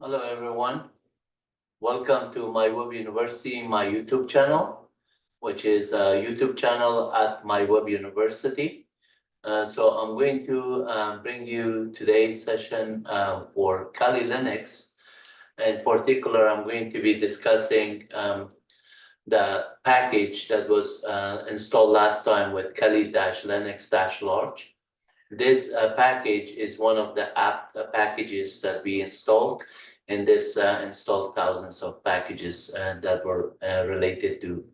Hello, everyone. Welcome to MyWebUniversity, my YouTube channel, which is a YouTube channel at MyWebUniversity. So I'm going to bring you today's session for Kali Linux. In particular, I'm going to be discussing the package that was installed last time with Kali-Linux-large. This package is one of the app packages that we installed, and this installed thousands of packages that were related to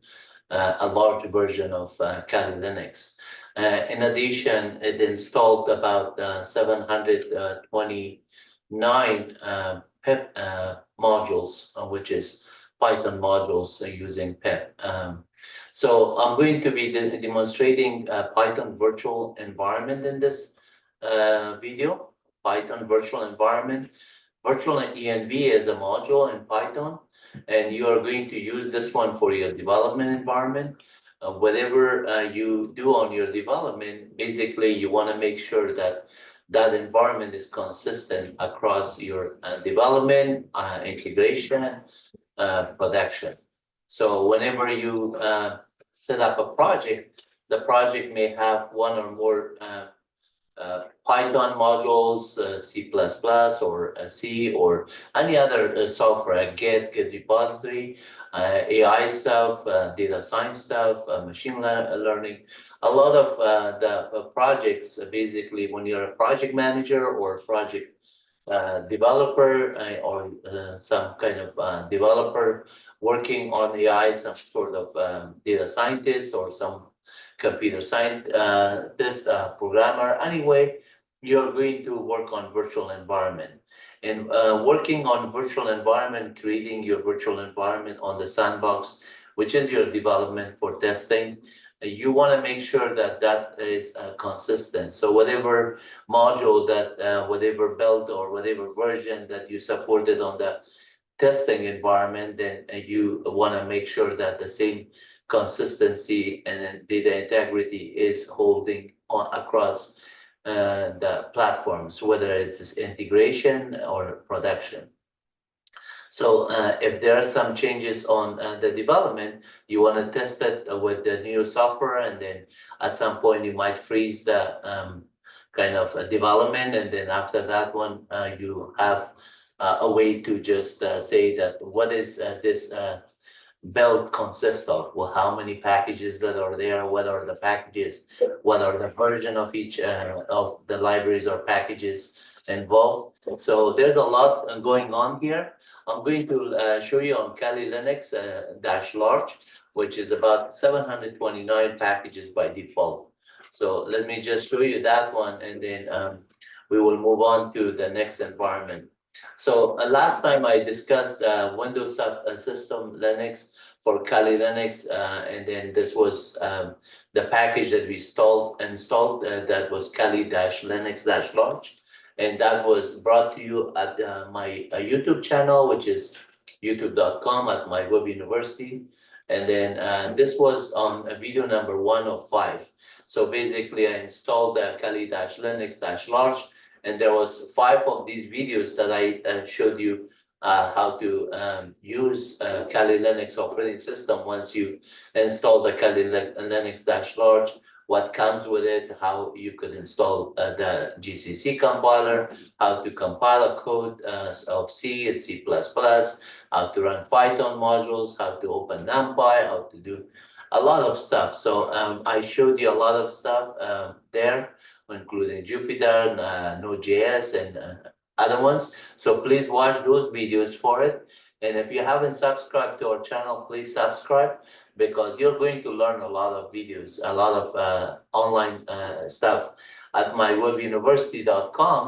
a large version of Kali Linux. In addition, it installed about 729 pip modules, which is Python modules using pip. So I'm going to be demonstrating a Python virtual environment in this video. Python virtual environment. Virtual ENV is a module in Python, and you are going to use this one for your development environment. Whatever you do on your development, basically you want to make sure that that environment is consistent across your development, integration, production. So whenever you set up a project, the project may have one or more Python modules, C++ or C or any other software, Git repository, AI stuff, data science stuff, machine learning. A lot of the projects, basically, when you're a project manager or project developer or some kind of developer working on AI, some sort of data scientist or some computer scientist, programmer. Anyway, you're going to work on virtual environment. And working on virtual environment, creating your virtual environment on the sandbox, which is your development for testing, you want to make sure that that is consistent. So whatever module that, whatever build or whatever version that you supported on the testing environment, then you want to make sure that the same consistency and then data integrity is holding on across the platforms, whether it's integration or production. So if there are some changes on the development, you want to test it with the new software, and then at some point you might freeze the kind of development, and then after that one, you have a way to just say that what is this build consist of? Well, how many packages that are there? What are the packages? What are the version of each of the libraries or packages involved? So there's a lot going on here. I'm going to show you on Kali Linux -large, which is about 729 packages by default. So let me just show you that one, and then we will move on to the next environment. So last time I discussed Windows System Linux for Kali Linux, and then this was the package that we installed that was Kali-Linux-large, and that was brought to you at my YouTube channel, which is youtube.com/MyWebUniversity. And then this was on video number 1 of 5. So basically, I installed the Kali-Linux-large, and there was 5 of these videos that I showed you how to use Kali Linux operating system once you install the Kali Linux-large, what comes with it, how you could install the GCC compiler, how to compile a code of C and C++, how to run Python modules, how to open NumPy, how to do a lot of stuff. So I showed you a lot of stuff there, including Jupyter, Node.js, and other ones. So please watch those videos for it. And if you haven't subscribed to our channel, please subscribe, because you're going to learn a lot of videos, a lot of online stuff at mywebuniversity.com,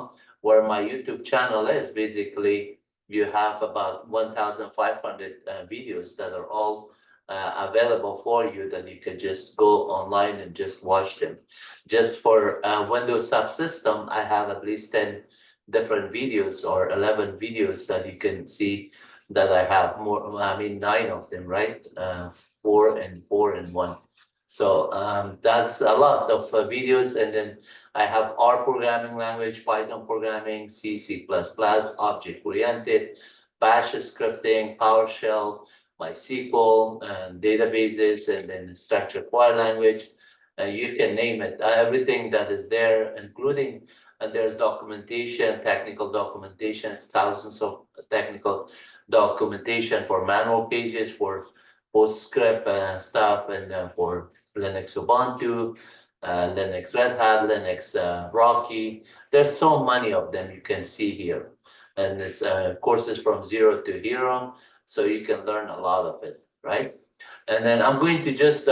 where my YouTube channel is. Basically, you have about 1,500 videos that are all available for you, that you can just go online and just watch them. Just for Windows subsystem, I have at least 10 different videos or 11 videos that you can see that I have more, I mean, 9 of them, right? 4 and 4 and 1. So that's a lot of videos. And then I have R programming language, Python programming, C++, object-oriented, Bash scripting, PowerShell, MySQL, and databases, and then structured query language. You can name it. Everything that is there, including there's documentation, technical documentation, thousands of technical documentation for manual pages, for PostScript stuff, and for Linux Ubuntu, Linux Red Hat, Linux Rocky. There's so many of them you can see here. And it's courses from 0 to hero, so you can learn a lot of it, right? And then I'm going to just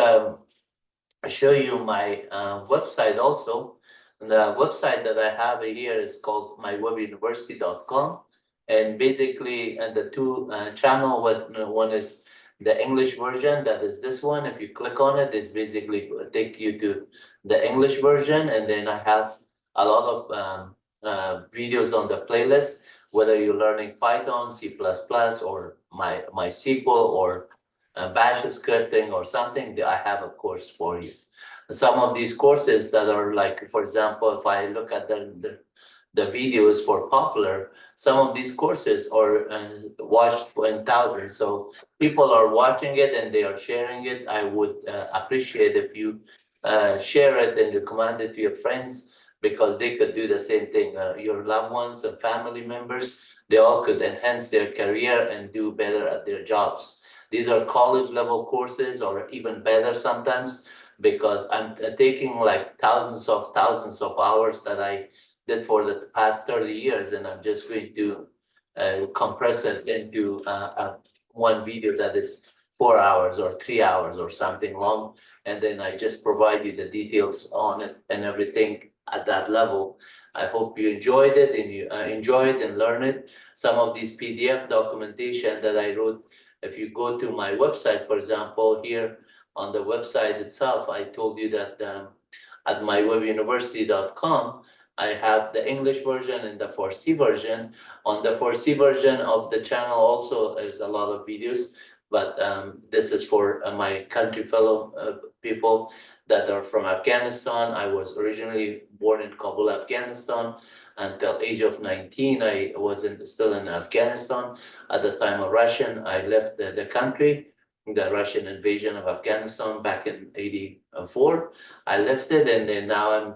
show you my website also. And the website that I have here is called MyWebUniversity.com. And basically, the two channel, one is the English version, that is this one. If you click on it, it's basically take you to the English version. And then I have a lot of videos on the playlist, whether you're learning Python, C++, or MySQL, or Bash scripting or something, I have a course for you. Some of these courses that are like, for example, if I look at the videos for popular, some of these courses are watched in thousands. So people are watching it and they are sharing it. I would appreciate if you share it and recommend it to your friends, because they could do the same thing. Your loved ones and family members, they all could enhance their career and do better at their jobs. These are college level courses, or even better sometimes, because I'm taking like thousands of hours that I did for the past 30 years, and I'm just going to compress it into one video that is 4 hours or 3 hours or something long, and then I just provide you the details on it and everything at that level. I hope you enjoyed it and you enjoy it and learn it. Some of these PDF documentation that I wrote, if you go to my website, for example, here on the website itself, I told you that at mywebuniversity.com, I have the English version and the Farsi version. On the Farsi version of the channel also, there's a lot of videos, but this is for my country fellow people that are from Afghanistan. I was originally born in Kabul, Afghanistan. Until age of 19, I was still in Afghanistan. At the time of Russian, I left the country, the Russian invasion of Afghanistan back in 84. I left it, and then now I'm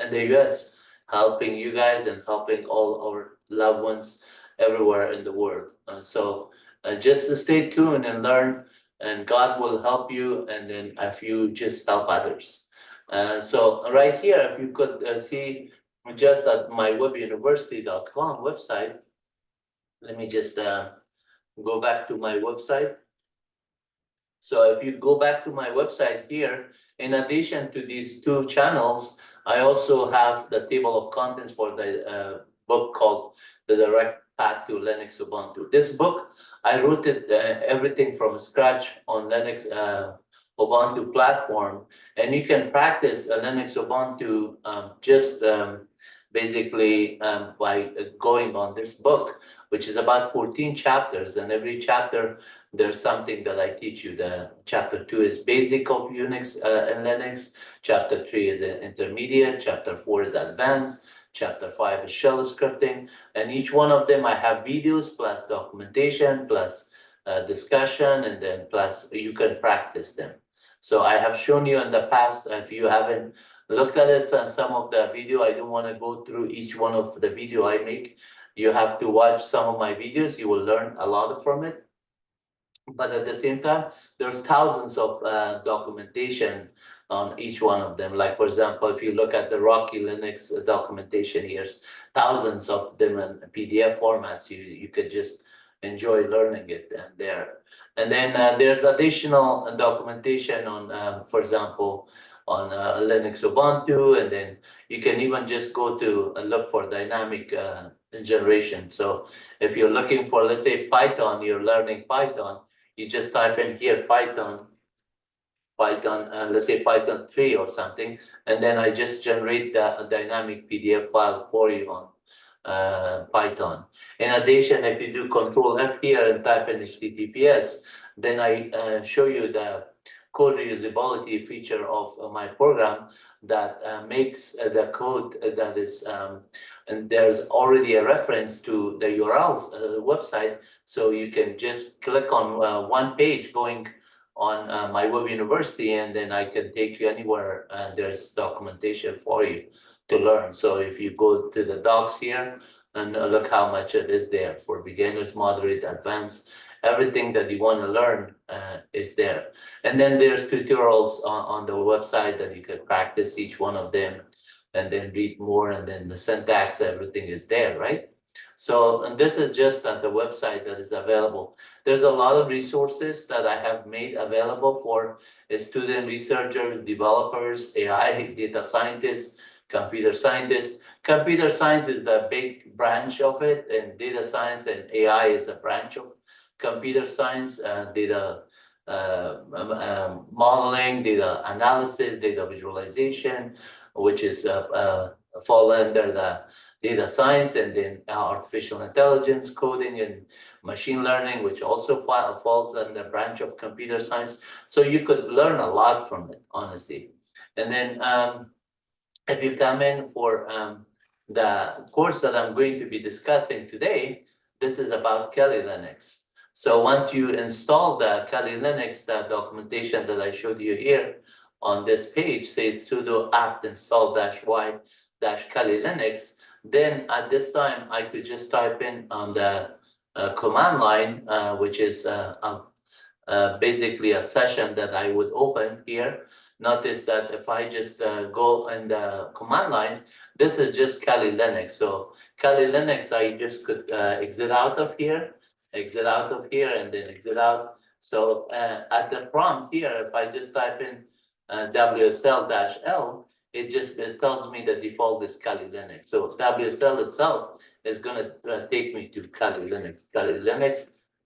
in the US, helping you guys and helping all our loved ones everywhere in the world. So just stay tuned and learn, and God will help you, and then if you just help others. So right here, if you could see just at mywebuniversity.com website, let me just go back to my website. So if you go back to my website here, in addition to these two channels, I also have the table of contents for the book called The Direct Path to Linux Ubuntu. This book, I wrote it everything from scratch on Linux Ubuntu platform, and you can practice Linux Ubuntu basically by going on this book, which is about 14 chapters, and every chapter there's something that I teach you. The chapter 2 is basic of Unix and Linux. Chapter 3 is intermediate. Chapter 4 is advanced. Chapter 5 is shell scripting. And each one of them I have videos plus documentation plus discussion, and then plus you can practice them. So I have shown you in the past. If you haven't looked at it, some of the video, I don't want to go through each one of the video I make. You have to watch some of my videos. You will learn a lot from it. But at the same time, there's thousands of documentation on each one of them. Like, for example, if you look at the Rocky Linux documentation, here's thousands of them in PDF formats. You could just enjoy learning it and there. And then there's additional documentation on, for example, on Linux Ubuntu, and then you can even just go to look for dynamic generation. So if you're looking for, let's say, Python, you're learning Python, you just type in here Python, let's say Python 3 or something, and then I just generate the dynamic PDF file for you on Python. In addition, if you do Control F here and type in HTTPS, then I show you the code reusability feature of my program that makes the code that is, and there's already a reference to the URL website, so you can just click on one page going on MyWebUniversity, and then I can take you anywhere, and there's documentation for you to learn. So if you go to the docs here, and look how much it is there for beginners, moderate, advanced, everything that you want to learn is there. And then there's tutorials on the website that you can practice each one of them and then read more, and then the syntax, everything is there, right? So, and this is just at the website that is available. There's a lot of resources that I have made available for student researchers, developers, AI, data scientists, computer scientists. Computer science is the big branch of it, and data science and AI is a branch of computer science, data modeling, data analysis, data visualization, which is fall under the data science, and then artificial intelligence, coding, and machine learning, which also falls under branch of computer science. So you could learn a lot from it, honestly. And then if you come in for the course that I'm going to be discussing today, this is about Kali Linux. So once you install the Kali Linux, the documentation that I showed you here on this page says sudo apt install -y -Kali Linux, then at this time I could just type in on the command line, which is basically a session that I would open here. Notice that if I just go in the command line, this is just Kali Linux. So Kali Linux, I just could exit out of here, and then exit out. So at the prompt here, if I just type in WSL-L, it tells me the default is Kali Linux. So WSL itself is going to take me to Kali Linux. Kali Linux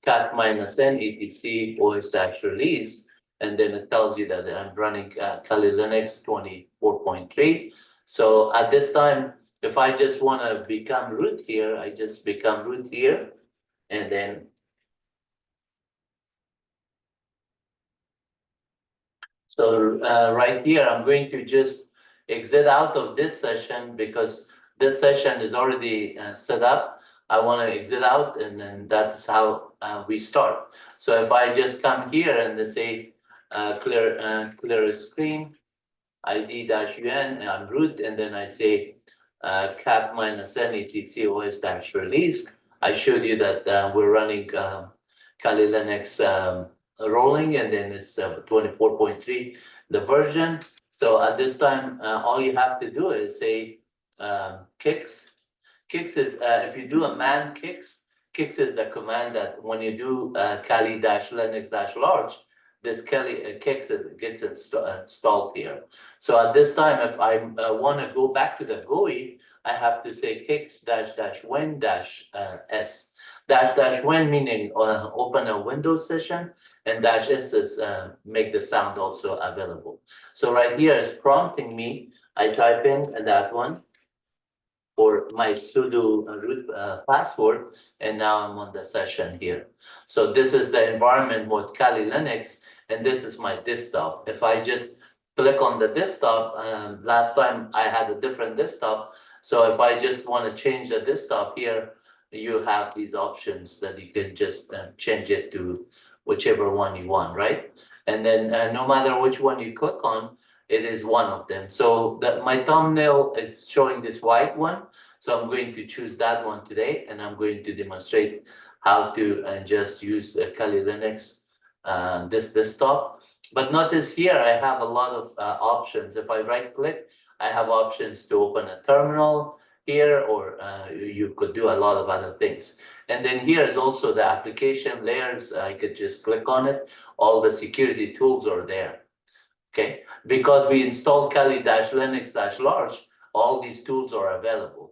cat -n etc os-release, and then it tells you that I'm running Kali Linux 24.3. So at this time, if I just want to become root here, I just become root here, and then so right here, I'm going to just exit out of this session because this session is already set up. I want to exit out, and then that's how we start. So if I just come here and they say clear screen, ID-UN, and I'm root, and then I say cat -n etc os-release. I showed you that we're running Kali Linux rolling, and then it's 24.3, the version. So at this time, all you have to do is say kicks. Kicks is, if you do a man kicks is the command that when you do Kali -Linux-large, this Kali kicks gets installed here. So at this time, if I want to go back to the GUI, I have to say kicks -win -s. -win meaning open a Windows session, and -s is make the sound also available. So right here is prompting me. I type in that one or my sudo root password, and now I'm on the session here. So this is the environment with Kali Linux, and this is my desktop. If I just click on the desktop, last time I had a different desktop. So if I just want to change the desktop here, you have these options that you can just change it to whichever one you want, right? And then no matter which one you click on, it is one of them. So my thumbnail is showing this white one. So I'm going to choose that one today, and I'm going to demonstrate how to just use Kali Linux, this desktop. But notice here, I have a lot of options. If I right click, I have options to open a terminal here, or you could do a lot of other things. And then here is also the application layers. I could just click on it. All the security tools are there. Okay, because we installed Kali -Linux-large, all these tools are available.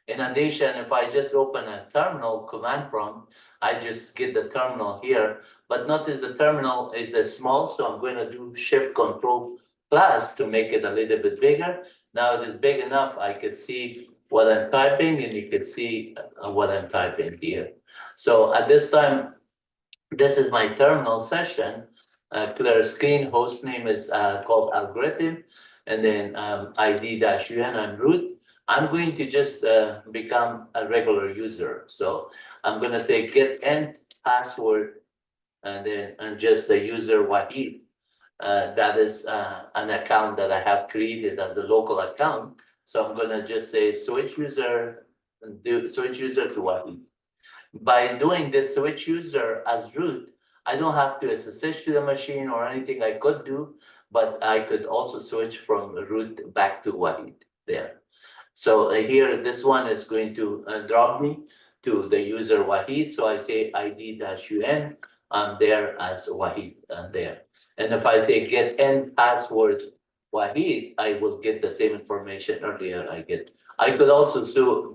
In addition, if I just open a terminal command prompt, I just get the terminal here. But notice the terminal is small, so I'm going to do Shift-Control+ to make it a little bit bigger. Now it is big enough, I could see what I'm typing, and you can see what I'm typing here. So at this time, this is my terminal session. clear screen. Host name is called algorithm, and then ID-UN and root. I'm going to just become a regular user. So I'm going to say get end password, and then just the user Wahid. That is an account that I have created as a local account. So I'm going to just say switch user, switch user to Wahid. By doing this switch user as root, I don't have to SSH to the machine or anything I could do, but I could also switch from root back to Wahid there. So here, this one is going to drop me to the user Wahid. So I say ID-UN, I'm there as Wahid there. And if I say get end password Wahid, I will get the same information earlier I get. I could also do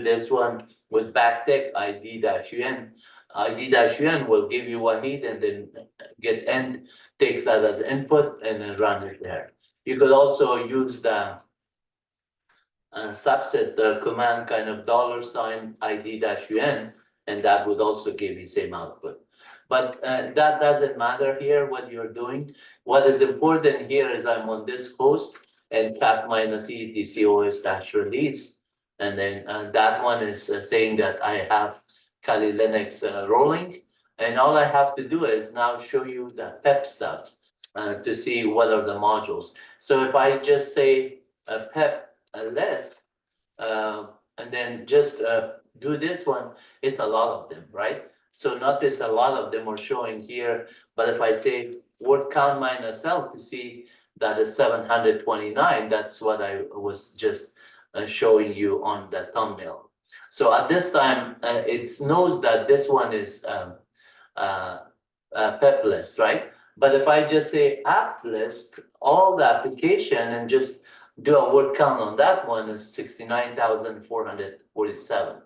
this one with backtick ID-UN. ID-UN will give you Wahid, and then get end takes that as input and then run it there. You could also use the subset command kind of $ ID-UN, and that would also give you same output. But that doesn't matter here what you're doing. What is important here is I'm on this host and cat -e dcos-release. And then that one is saying that I have Kali Linux rolling. And all I have to do is now show you the pep stuff to see what are the modules. So if I just say pep list, and then just do this one, it's a lot of them, right? So notice a lot of them are showing here, but if I say word count -L to see that is 729, that's what I was just showing you on the thumbnail. So at this time, it knows that this one is pep list, right? But if I just say app list, all the application, and just do a word count on that one is 69,447.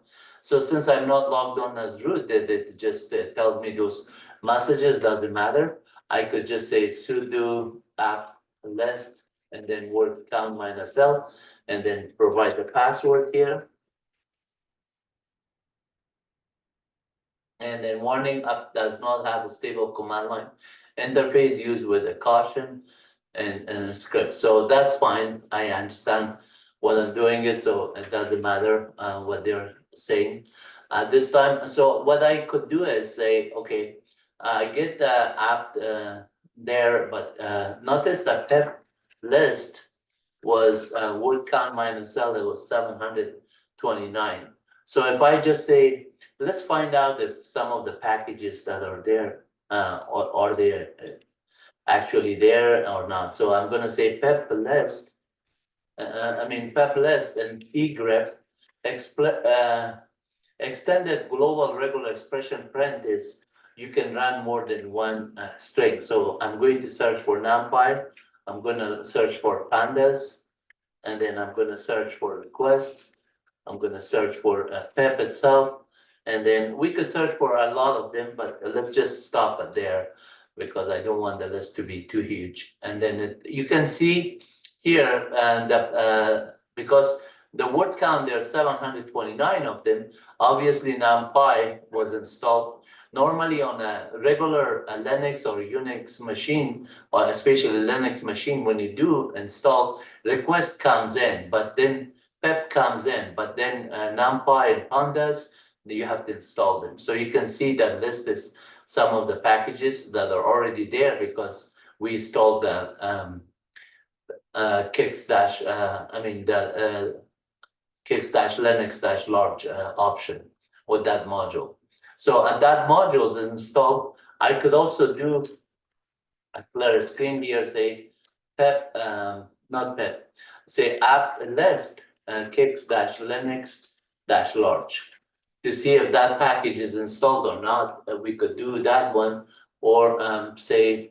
So since I'm not logged on as root, it just tells me those messages, doesn't matter. I could just say sudo app list and then word count -L, and then provide the password here. And then warning, app does not have a stable command line interface, used with a caution and a script. So that's fine. I understand what I'm doing it, so it doesn't matter what they're saying at this time. So what I could do is say, okay, I get the app there, but notice that pep list was word count -L, it was 729. So if I just say, let's find out if some of the packages that are there are they actually there or not. So I'm going to say pep list, pep list and egrep extended global regular expression print is you can run more than one string. So I'm going to search for NumPy. I'm going to search for pandas, and then I'm going to search for requests. I'm going to search for pep itself, and then we could search for a lot of them, but let's just stop it there because I don't want the list to be too huge. And then you can see here that because the word count, there are 729 of them. Obviously, NumPy was installed. Normally on a regular Linux or Unix machine, or especially Linux machine, when you do install, request comes in, but then pep comes in, but then NumPy and pandas, you have to install them. So you can see that this is some of the packages that are already there because we installed the Kix-Linux-large option with that module. So and that module is installed. I could also do a clear screen here, say pep, not pep, say app list Kix-Linux-large to see if that package is installed or not. We could do that one, or say,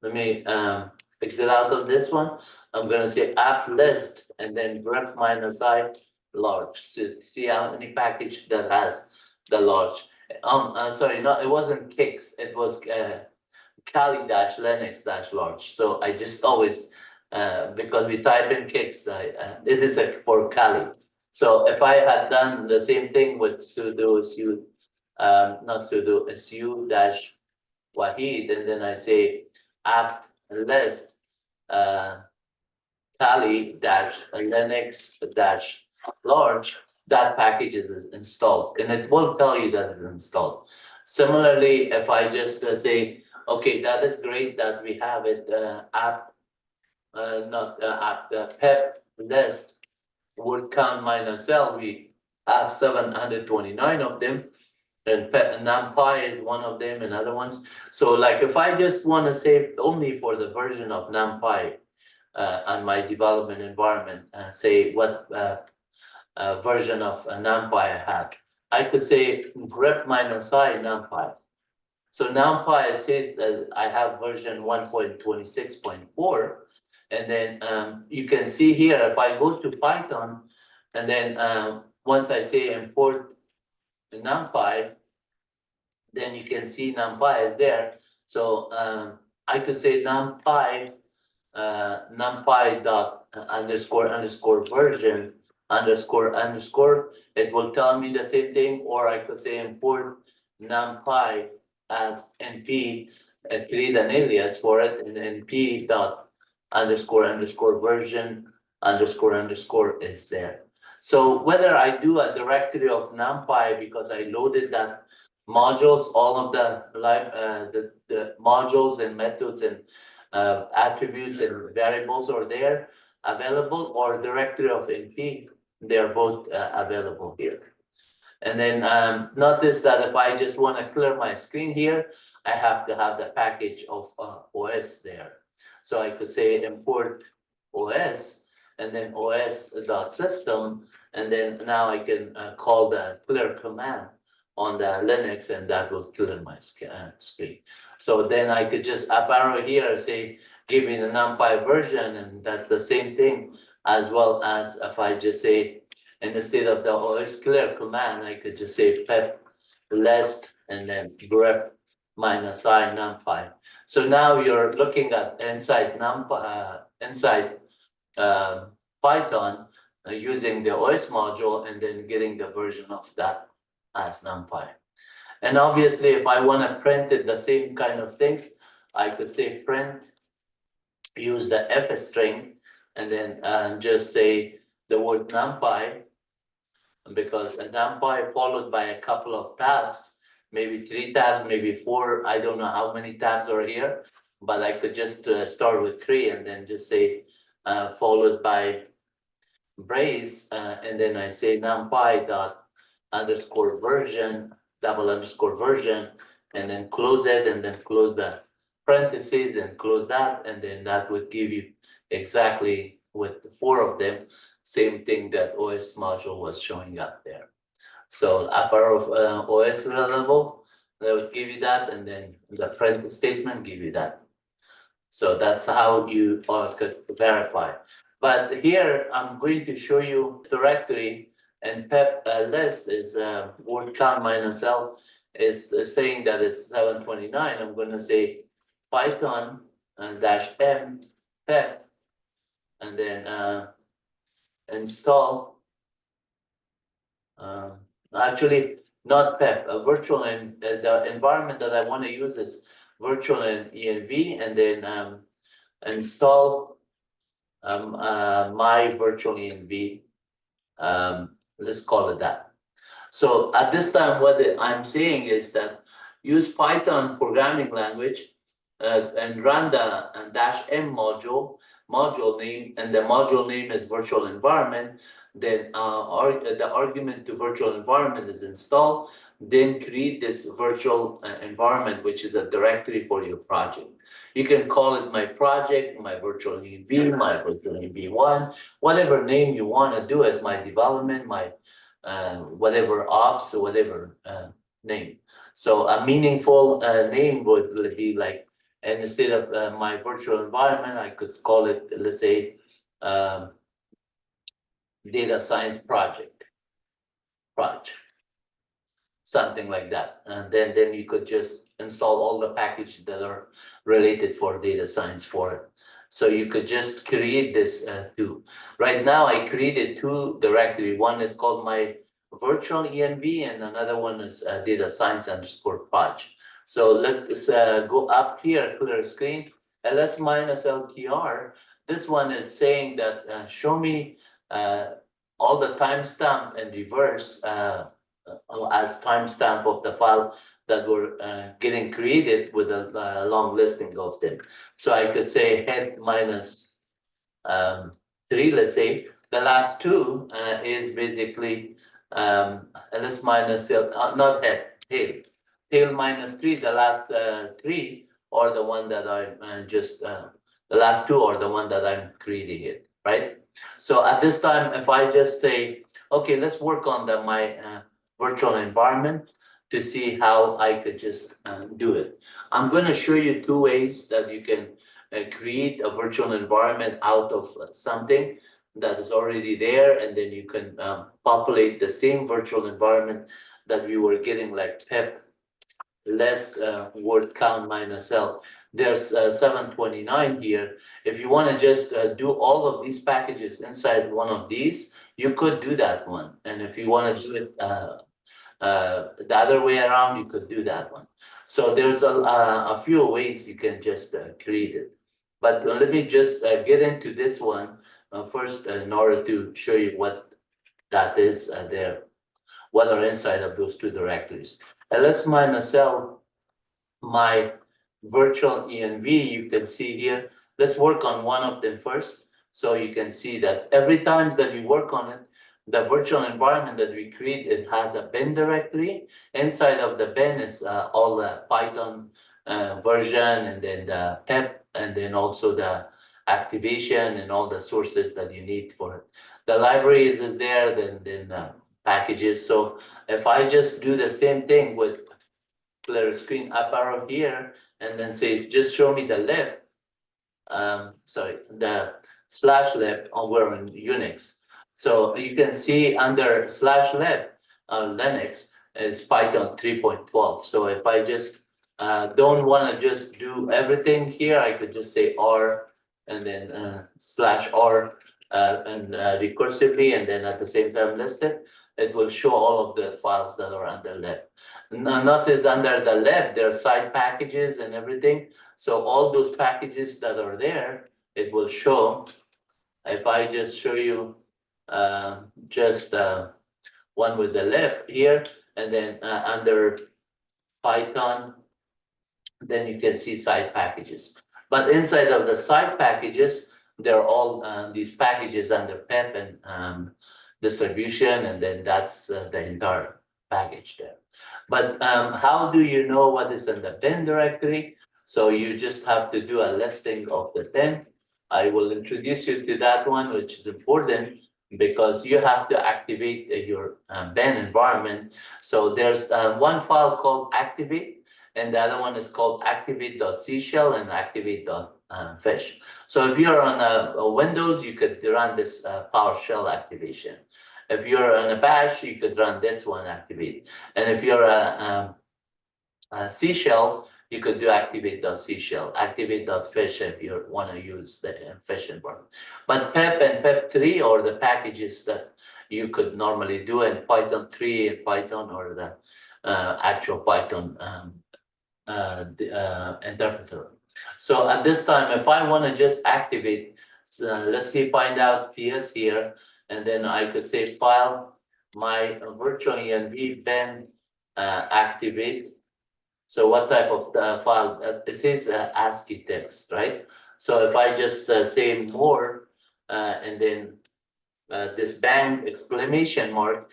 let me exit out of this one. I'm going to say app list and then grep -I large. So see how many package that has the large. Sorry, no, it wasn't Kix. It was Kali-Linux-large. So I just always, because we type in Kix, it is for Kali. So if I had done the same thing with sudo not sudo, su dash wahid, and then I say apt list tally dash linux dash large, that package is installed, and it will tell you that it's installed. Similarly, if I just say, okay, that is great that we have it apt, not apt, pep list word count minus L, we have 729 of them, and NumPy is one of them and other ones. So like if I just want to save only for the version of NumPy on my development environment, say what version of NumPy I have, I could say grep minus I NumPy. So NumPy says that I have version 1.26.4, and then you can see here, if I go to Python, and then once I say import NumPy, then you can see NumPy is there. So I could say NumPy, NumPy dot underscore underscore version underscore underscore. It will tell me the same thing, or I could say import NumPy as np, create an alias for it, and np dot underscore underscore version underscore underscore is there. So whether I do a directory of NumPy because I loaded that modules, all of the modules and methods and attributes and variables are there available, or directory of np, they're both available here. And then notice that if I just want to clear my screen here, I have to have the package of OS there. So I could say import OS and then os.system, and then now I can call the clear command on the Linux, and that will clear my screen. So then I could just up arrow here, say, give me the NumPy version, and that's the same thing, as well as if I just say, instead of the OS clear command, I could just say pep list and then grep minus I NumPy. So now you're looking at inside NumPy, inside Python using the OS module, and then getting the version of that as NumPy. And obviously, if I want to print it, the same kind of things, I could say print, use the F string, and then just say the word NumPy, because a NumPy followed by a couple of tabs, maybe 3 tabs, maybe 4, I don't know how many tabs are here, but I could just start with 3 and then just say followed by brace, and then I say NumPy dot underscore version, double underscore version, and then close it, and then close the parentheses and close that, and then that would give you exactly with the 4 of them, same thing that OS module was showing up there. So a pair of OS level, that would give you that, and then the print statement give you that. So that's how you could verify. But here I'm going to show you directory, and pep list is word count minus L is saying that it's 729. I'm going to say Python dash M pep, and then install. Actually, not pep, virtual, and the environment that I want to use is virtual and ENV, and then install my virtual ENV. Let's call it that. So at this time, what I'm saying is that use Python programming language and run the dash M module name, and the module name is virtual environment. Then the argument to virtual environment is install. Then create this virtual environment, which is a directory for your project. You can call it my project, my virtual ENV, my virtual ENV1, whatever name you want to do it, my development, my whatever ops, or whatever name. So a meaningful name would be like, and instead of my virtual environment, I could call it, let's say, data science project, something like that. And then you could just install all the packages that are related for data science for it. So you could just create this too. Right now, I created 2 directories. One is called my virtual ENV, and another one is data science underscore Paj. So let's go up here, clear screen, ls minus LTR. This one is saying that show me all the timestamp and reverse as timestamp of the file that were getting created with a long listing of them. So I could say head minus 3, let's say. The last two is basically ls minus, not head, tail. Tail minus 3, the last 3 or the one that I'm the last 2 or the one that I'm creating it, right? So at this time, if I just say, okay, let's work on my virtual environment to see how I could just do it. I'm going to show you 2 ways that you can create a virtual environment out of something that is already there, and then you can populate the same virtual environment that we were getting, like pep less word count minus L. There's 729 here. If you want to just do all of these packages inside one of these, you could do that one. And if you want to do it the other way around, you could do that one. So there's a few ways you can just create it. But let me just get into this one first in order to show you what that is there, what are inside of those 2 directories. ls minus L, my virtual ENV, you can see here. Let's work on one of them first. So you can see that every time that you work on it, the virtual environment that we create, it has a bin directory. Inside of the bin is all the Python version, and then the pep, and then also the activation and all the sources that you need for it. The libraries is there, then packages. So if I just do the same thing with clear screen up arrow here, and then say, just show me the lib, the /lib over in Unix. So you can see under /lib, Linux is Python 3.12. So if I just don't want to just do everything here, I could just say R and then /R and recursively, and then at the same time list it. It will show all of the files that are under lib. Notice under the lib, there are side packages and everything. So all those packages that are there, it will show. If I just show you just one with the lib here, and then under Python, then you can see side packages. But inside of the side packages, they're all these packages under pep and distribution, and then that's the entire package there. But how do you know what is in the bin directory? So you just have to do a listing of the bin. I will introduce you to that one, which is important because you have to activate your bin environment. So there's one file called activate, and the other one is called activate.cshell and activate.fish. So if you're on a Windows, you could run this PowerShell activation. If you're on a bash, you could run this one activate. And if you're a C shell, you could do activate.cshell, activate.fish if you want to use the fish environment. But pep and pep3 or the packages that you could normally do in Python 3 and Python, or the actual Python interpreter. So at this time, if I want to just activate, let's see, find out PS here, and then I could say file my virtual env bin activate. So what type of file? It says ASCII text, right? So if I just say more and then this bang exclamation mark,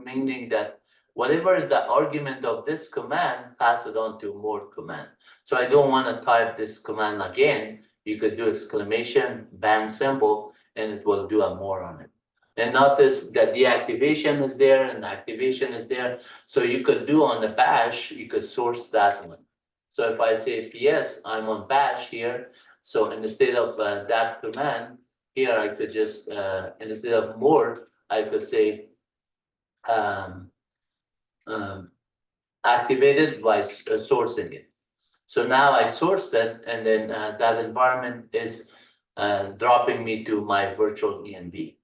meaning that whatever is the argument of this command, pass it on to more command. So I don't want to type this command again. You could do exclamation bang symbol, and it will do a more on it. And notice that the deactivation is there and the activation is there. So you could do on the bash, you could source that one. So if I say PS, I'm on bash here. So instead of that command, here I could just, instead of more, I could say activated by sourcing it. So now I sourced it, and then that environment is dropping me to my virtual ENV.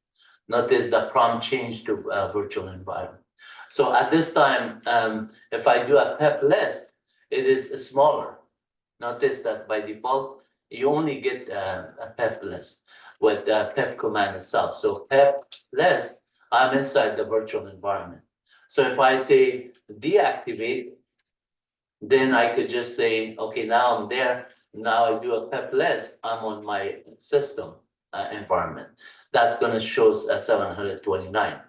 Notice the prompt changed to virtual environment. So at this time, if I do a pep list, it is smaller. Notice that by default, you only get a pep list with the pep command itself. So pep list, I'm inside the virtual environment. So if I say deactivate, then I could just say, okay, now I'm there. Now I do a pep list, I'm on my system environment. That's going to show 729.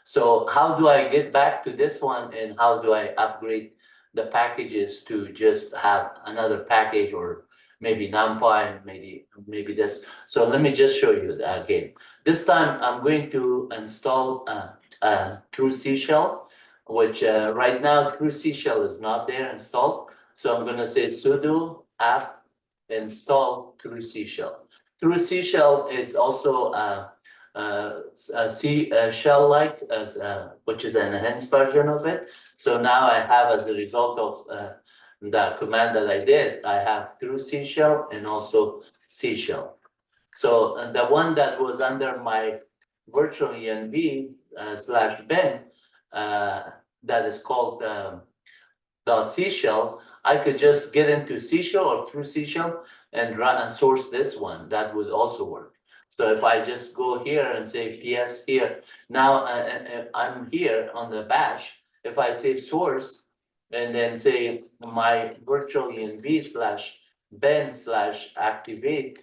So how do I get back to this one, and how do I upgrade the packages to just have another package, or maybe NumPy, maybe this. So let me just show you that again. This time I'm going to install through C Shell, which right now through C Shell is not there installed. So I'm going to say sudo apt install through C Shell. Through C Shell is also C shell-like, which is an enhanced version of it. So now I have, as a result of the command that I did, I have through C shell and also C shell. So the one that was under my virtual env /bin that is called the C shell, I could just get into C shell or through C shell and run and source this one. That would also work. So if I just go here and say PS here, now I'm here on the bash. If I say source and then say my virtual env /bin/activate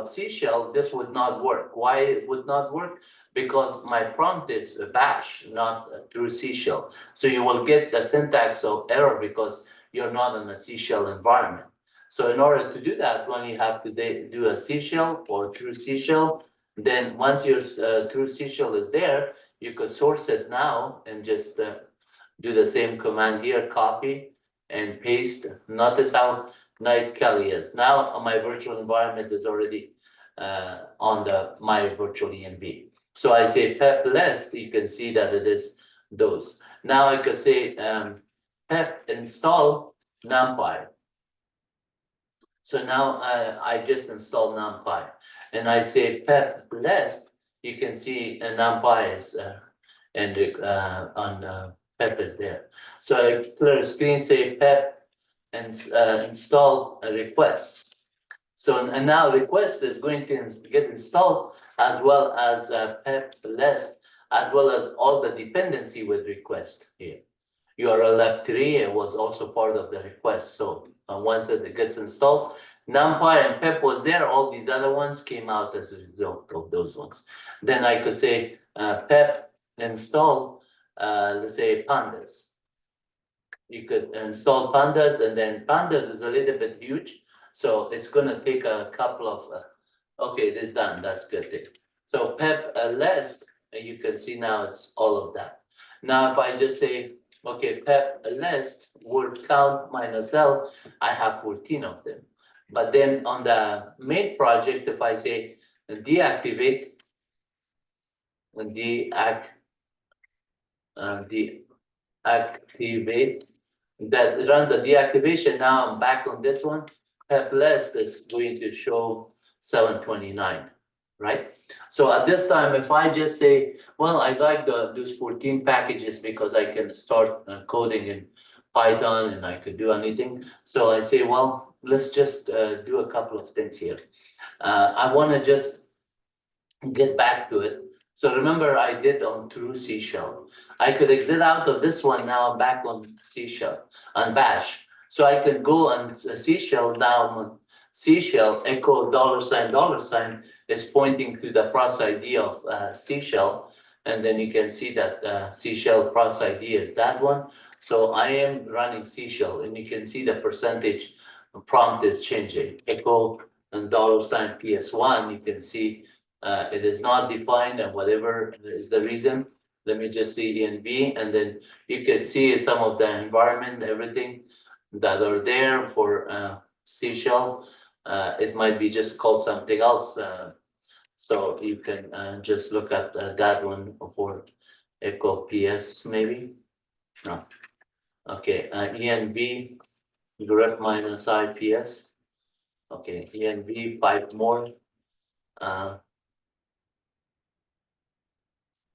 .c shell, this would not work. Why it would not work? Because my prompt is bash, not through C shell. So you will get the syntax of error because you're not in a C shell environment. So in order to do that, when you have to do a C shell or through C shell, then once your through C shell is there, you could source it now and just do the same command here, copy and paste. Notice how nice Kelly is. Now my virtual environment is already on my virtual env. So I say pep list, you can see that it is those. Now I could say pep install NumPy. So now I just installed NumPy, and I say pep list. You can see NumPy is on pep is there. So I clear the screen, say pep and install requests. So and now request is going to get installed, as well as pep list, as well as all the dependency with request here. URL was also part of the request. So once it gets installed, NumPy and pep was there. All these other ones came out as a result of those ones. Then I could say pep install, let's say pandas. You could install pandas, and then pandas is a little bit huge. So it's going to take a couple of, okay, it is done. That's good. So pep list, you can see now it's all of that. Now, if I just say, okay, pep list word count -L, I have 14 of them. But then on the main project, if I say deactivate, deactivate, that runs the deactivation. Now I'm back on this one. Pep list is going to show 729, right? So at this time, if I just say, well, I like those 14 packages because I can start coding in Python and I could do anything. So I say, well, let's just do a couple of things here. I want to just get back to it. So remember, I did on through C shell. I could exit out of this one. Now I'm back on C shell, on bash. So I could go on C shell. Now on C shell, echo $$ is pointing to the process ID of C shell. And then you can see that C shell process ID is that one. So I am running C shell, and you can see the percentage prompt is changing. Echo and $PS1, you can see it is not defined, and whatever is the reason. Let me just see env, and then you can see some of the environment, everything that are there for C shell. It might be just called something else. So you can just look at that one for echo PS maybe. No. Okay, env grep -IPS. Okay, env 5 more.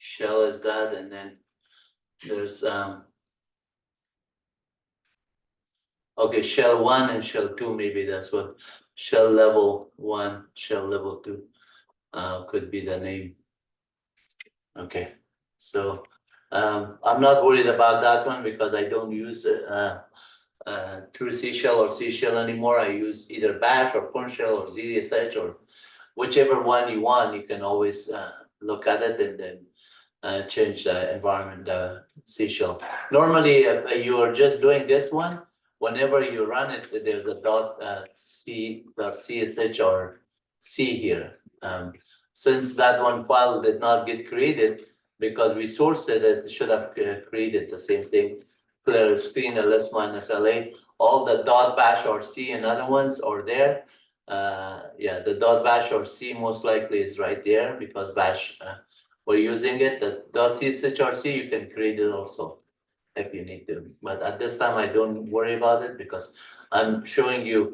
shell is that, and then there's okay, shell 1 and shell 2, maybe that's what shell level 1, shell level 2 could be the name. Okay, so I'm not worried about that one because I don't use true C shell or C shell anymore. I use either bash or corn shell or ZSH or whichever one you want. You can always look at it and then change the environment, the C shell. Normally, if you are just doing this one, whenever you run it, there's a .csh or C here. Since that one file did not get created because we sourced it, it should have created the same thing. Clear screen ls minus la. All the .bash or C and other ones are there. Yeah, the .bash or C most likely is right there because bash we're using it. The .chrc you can create it also if you need to. But at this time I don't worry about it because I'm showing you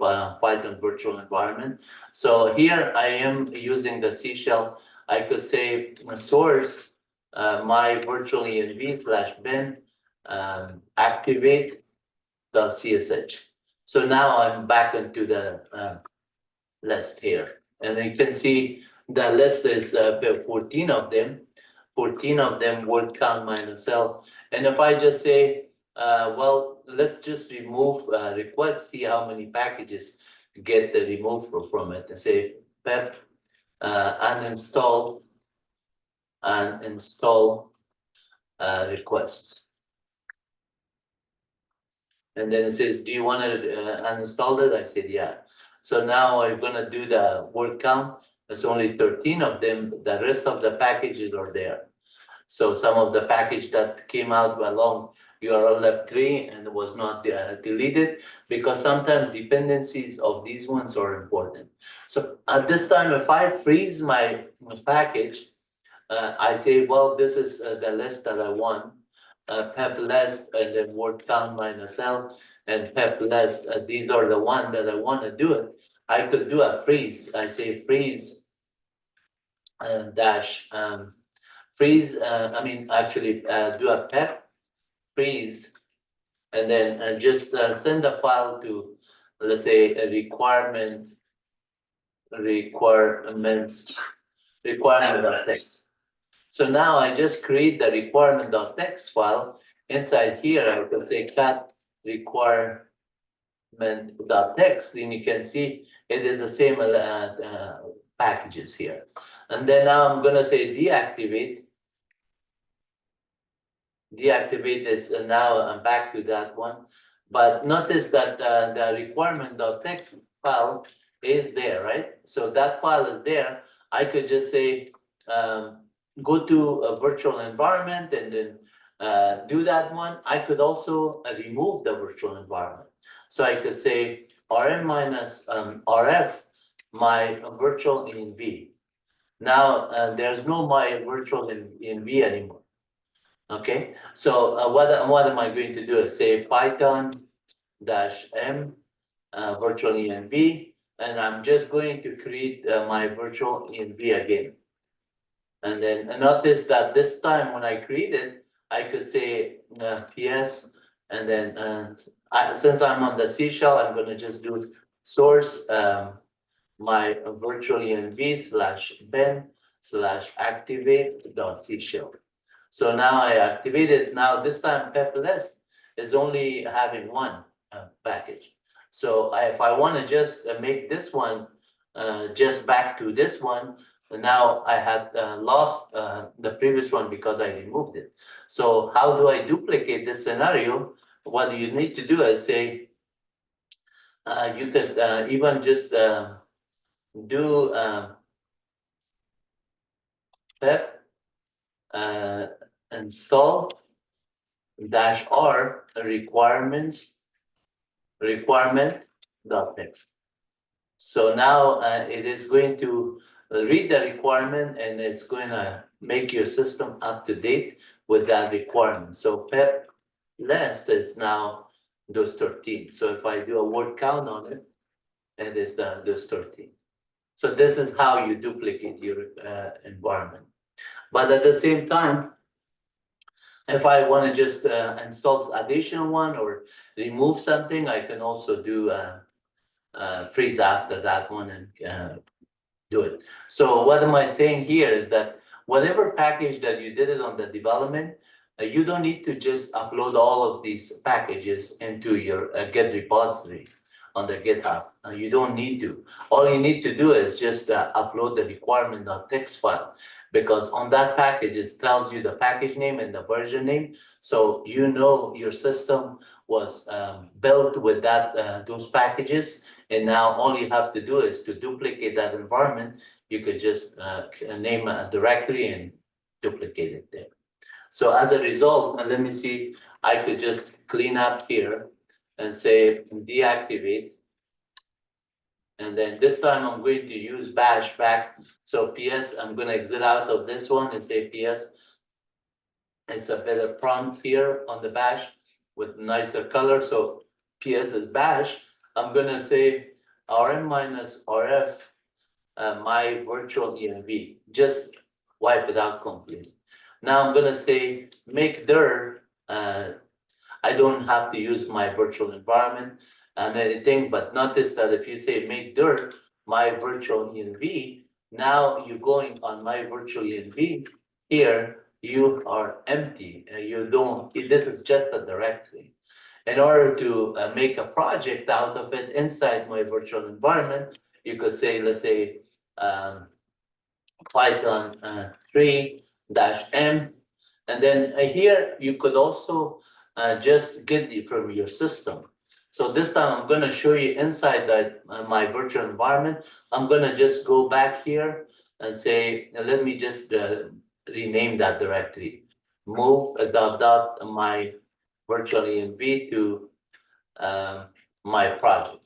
Python virtual environment. So here I am using the C shell. I could say source my virtual env slash bin activate the CSH. So now I'm back into the list here. And you can see the list is 14 of them. 14 of them word count minus L. And if I just say, well, let's just remove request, see how many packages get removed from it, and say pep uninstall and install requests. And then it says, do you want to uninstall it? I said, yeah. So now I'm going to do the word count. There's only 13 of them. The rest of the packages are there. So some of the package that came out along URL lab 3 and was not deleted because sometimes dependencies of these ones are important. So at this time, if I freeze my package, I say, well, this is the list that I want. Pep list and then word count minus L and pep list. These are the one that I want to do it. I could do a freeze. I say freeze dash freeze. I mean, actually do a pep freeze and then just send the file to, let's say, a requirement.txt. So now I just create the requirement.txt file. Inside here, I can say cat requirement.txt, and you can see it is the same packages here. And then now I'm going to say deactivate. Deactivate is now I'm back to that one. But notice that the requirement.txt file is there, right? So that file is there. I could just say, go to a virtual environment and then do that one. I could also remove the virtual environment. So I could say rm minus rf my virtual env. Now there's no my virtual env anymore. Okay, so what am I going to do? Is say Python -m virtual env, and I'm just going to create my virtual env again. And then notice that this time when I create it, I could say ps, and then since I'm on the C shell, I'm going to just do source my virtual env slash bin slash activate.c shell. So now I activate it. Now this time pep list is only having one package. So if I want to just make this one just back to this one, now I had lost the previous one because I removed it. So how do I duplicate this scenario? What you need to do is say, you could even just do pep install -r requirement.txt. So now it is going to read the requirement and it's going to make your system up to date with that requirement. So pep list is now those 13. So if I do a word count on it, it is those 13. So this is how you duplicate your environment. But at the same time, if I want to just install additional one or remove something, I can also do freeze after that one and do it. So what am I saying here is that whatever package that you did it on the development, you don't need to just upload all of these packages into your Git repository on the GitHub. You don't need to. All you need to do is just upload the requirement.txt file, because on that package, it tells you the package name and the version name. So you know your system was built with that those packages. And now all you have to do is to duplicate that environment. You could just name a directory and duplicate it there. So as a result, let me see, I could just clean up here and say deactivate. And then this time I'm going to use bash back. So PS, I'm going to exit out of this one and say PS. It's a better prompt here on the bash with nicer color. So PS is bash. I'm going to say rm minus rf my virtual env, just wipe it out completely. Now I'm going to say make dir. I don't have to use my virtual environment and anything, but notice that if you say make dir my virtual env, now you're going on my virtual env here, you are empty. You don't, this is just a directory. In order to make a project out of it inside my virtual environment, you could say, let's say, Python 3-m. And then here, you could also just get it from your system. So this time, I'm going to show you inside that my virtual environment. I'm going to just go back here and say, let me just rename that directory. Move my virtual env to my project.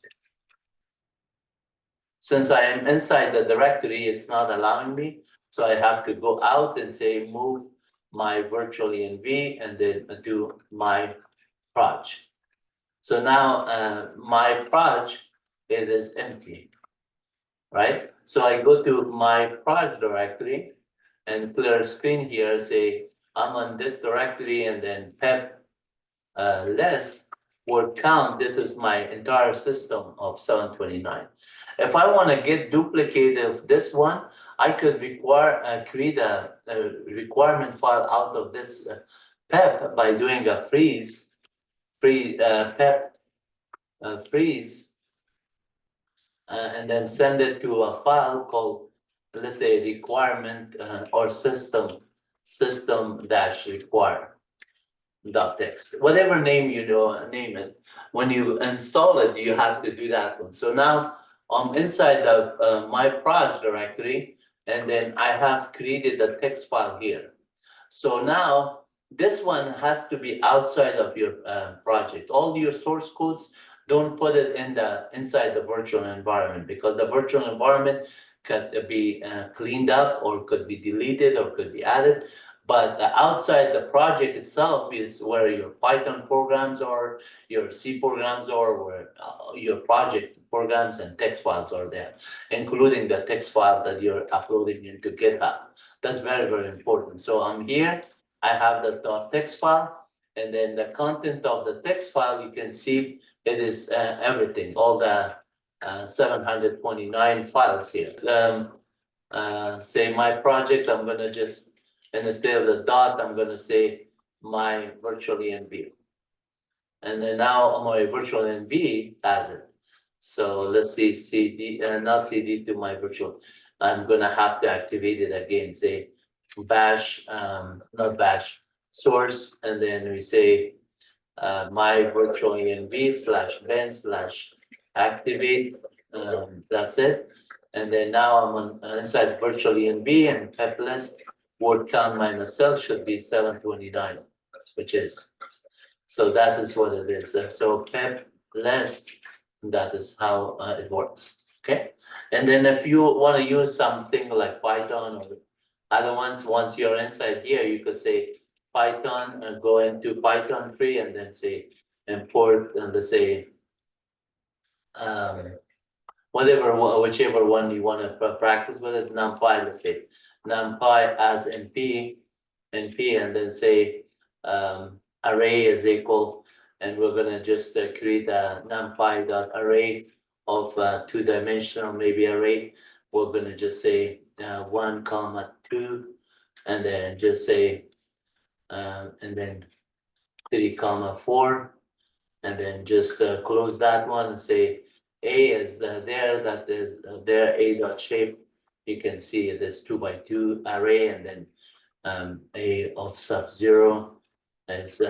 Since I am inside the directory, it's not allowing me. So I have to go out and say move my virtual env and then do my proj. So now my proj, it is empty, right? So I go to my proj directory and clear screen here, say I'm on this directory and then pep list word count. This is my entire system of 729. If I want to get duplicate of this one, I could create a requirement file out of this pep by doing a freeze and then send it to a file called, let's say, requirement or system dash require .txt, whatever name you name it. When you install it, you have to do that one. So now I'm inside the my proj directory, and then I have created a text file here. So now this one has to be outside of your project. All your source codes, don't put it inside the virtual environment, because the virtual environment could be cleaned up or could be deleted or could be added. But outside the project itself is where your Python programs are, your C programs are, where your project programs and text files are there, including the text file that you're uploading into GitHub. That's very, very important. So I'm here, I have the .txt file, and then the content of the text file, you can see it is everything, all the 729 files here. Say my project, I'm gonna just, and instead of the dot, I'm going to say my virtual env. And then now my virtual env has it. So let's see, cd, not cd to my virtual. I'm going to have to activate it again, say bash, not bash, source, and then we say my virtual env slash ben slash activate. That's it. And then now I'm on inside virtual env and pep list. Word count minus self should be 729, which is, so that is what it is. And so pep list, that is how it works, okay? And then if you want to use something like Python or other ones, once you're inside here, you could say Python and go into Python 3 and then say import and let's say whichever one you want to practice with it, NumPy, let's say numpy as np, and then say array is equal, and we're gonna just create a numpy dot array of two-dimensional maybe array. We're gonna just say 1, 2, and then just say and then 3, 4, and then just close that one and say A is there, that is there, A dot shape. You can see this 2 by 2 array, and then A of sub 0 is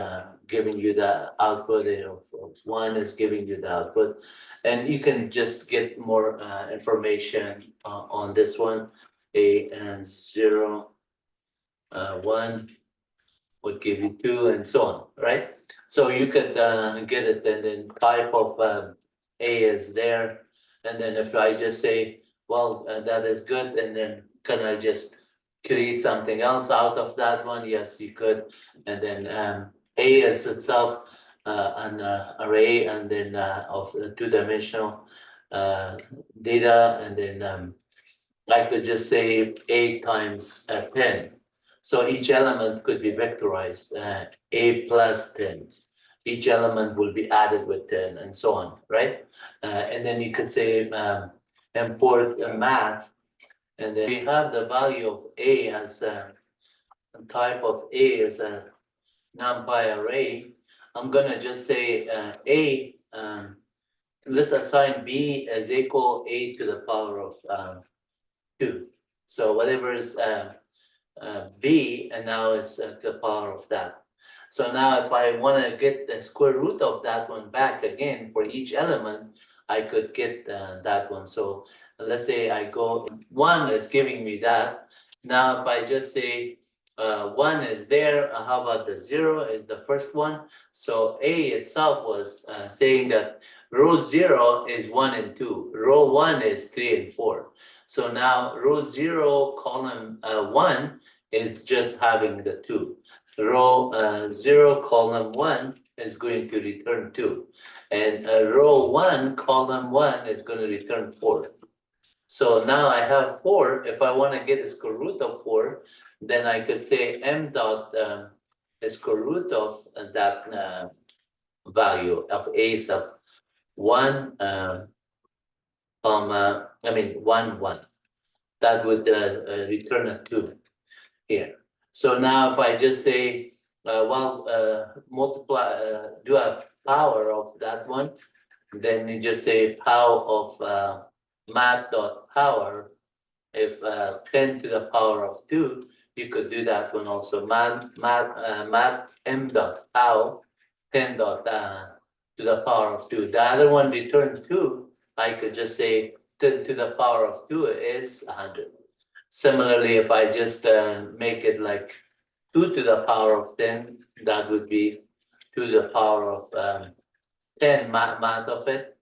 giving you the output, A of 1 is giving you the output. And you can just get more information on this one. A and 0, 1 would give you 2, and so on, right? So you could get it, and then type of A is there. And then if I just say, well, that is good, and then can I just create something else out of that one? Yes, you could. And then A is itself an array, and then of two-dimensional data, and then I could just say A times 10. So each element could be vectorized, A plus 10. Each element will be added with 10, and so on, right? And then you could say import math, and then we have the value of A as a type of A as a numpy array. I'm gonna just say A, let's assign B as equal A to the power of 2. So whatever is B, and now it's the power of that. So now if I want to get the square root of that one back again for each element, I could get that one. So let's say I go, 1 is giving me that. Now if I just say 1 is there, how about the 0 is the first one? So A itself was saying that row 0 is 1 and 2, row 1 is 3 and 4. So now row 0, column 1 is just having the 2. Row 0, column 1 is going to return 2. And row 1, column 1 is going to return 4. So now I have 4. If I want to get the square root of 4, then I could say m dot square root of that value of A sub 1, 1, 1. That would return a 2 here. So now if I just say, multiply, do a power of that one, then you just say power of math dot power. If 10 to the power of 2, you could do that one also. Math m dot power 10 dot to the power of 2. The other one return 2. I could just say 10 to the power of 2 is 100. Similarly, if I just make it like 2 to the power of 10, that would be 2 to the power of 10 math of it.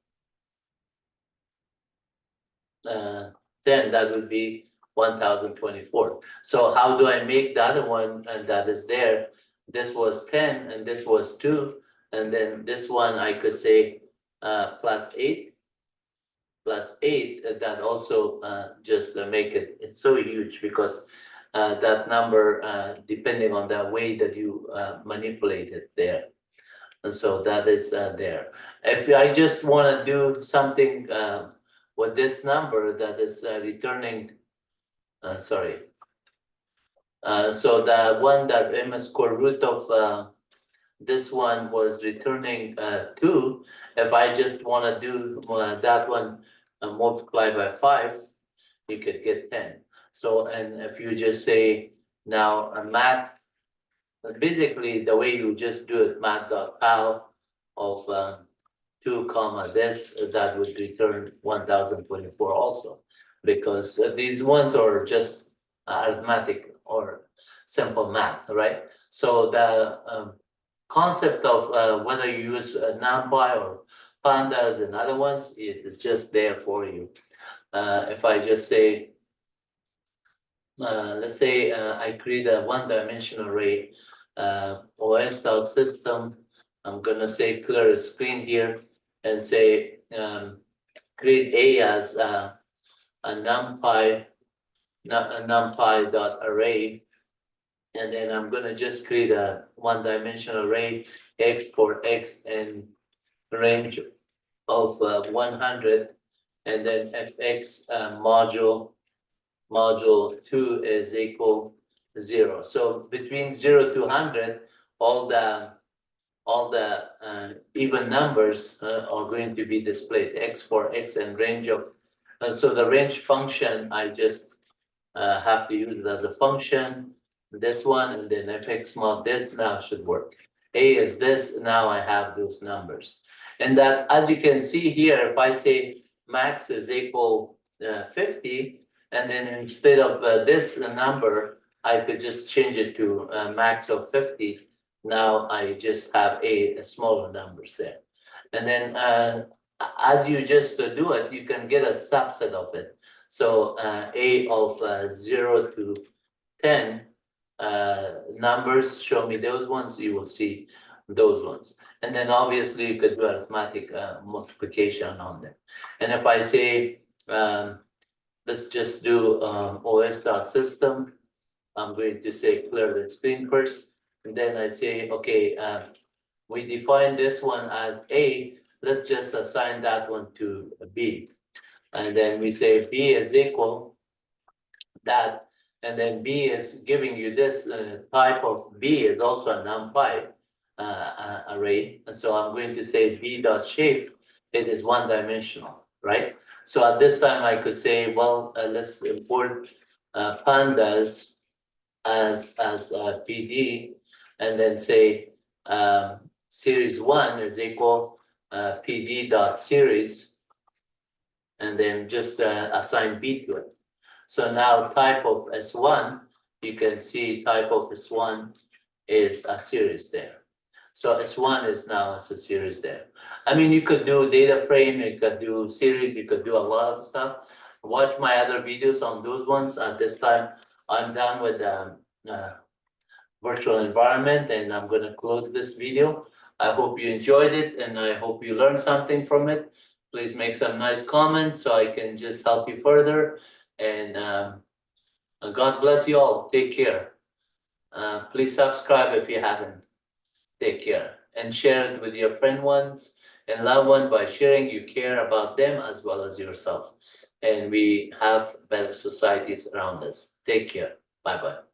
10, that would be 1024. So how do I make the other one and that is there? This was 10 and this was 2. And then this one I could say plus 8. Plus 8, that also just make it, it's so huge because that number, depending on the way that you manipulate it there. And so that is there. If I just want to do something with this number that is returning, sorry. So the one that m square root of this one was returning 2. If I just want to do that one multiply by 5, you could get 10. So, and if you just say now a math, basically the way you just do it, math.pal of 2 comma this, that would return 1024 also, because these ones are just arithmetic or simple math, right? So the concept of whether you use NumPy or pandas and other ones, it is just there for you. If I just say, let's say I create a one-dimensional array, OS.system, I'm gonna say clear a screen here and say create A as a NumPy numpy.array, and then I'm gonna just create a one-dimensional array x for x and range of 100, and then fx module 2 is equal 0. So between 0 to 100, all the even numbers are going to be displayed, x for x and range of. So the range function, I just have to use it as a function. This one, and then fx mod this now should work. A is this, now I have those numbers. And that, as you can see here, if I say max is equal 50, and then instead of this number, I could just change it to max of 50. Now I just have a smaller numbers there. And then as you just do it, you can get a subset of it. So a of 0 to 10 numbers, show me those ones, you will see those ones. And then obviously you could do arithmetic multiplication on them. And if I say, let's just do os.system, I'm going to say clear the screen first. And then I say, okay, we define this one as A, let's just assign that one to B. And then we say B is equal that, and then B is giving you this type of B is also a NumPy array. And so I'm going to say B dot shape, it is one dimensional, right? So at this time I could say, well, let's import pandas as PD, and then say series 1 is equal PD dot series, and then just assign B to it. So now type of S1, you can see type of S1 is a series there. So S1 is now as a series there. I mean, you could do data frame, you could do series, you could do a lot of stuff. Watch my other videos on those ones. At this time, I'm done with virtual environment, and I'm going to close this video. I hope you enjoyed it, and I hope you learned something from it. Please make some nice comments so I can just help you further. And God bless you all. Take care. Please subscribe if you haven't. Take care. And share it with your friend ones and loved one. By sharing, you care about them as well as yourself. And we have better societies around us. Take care. Bye-bye.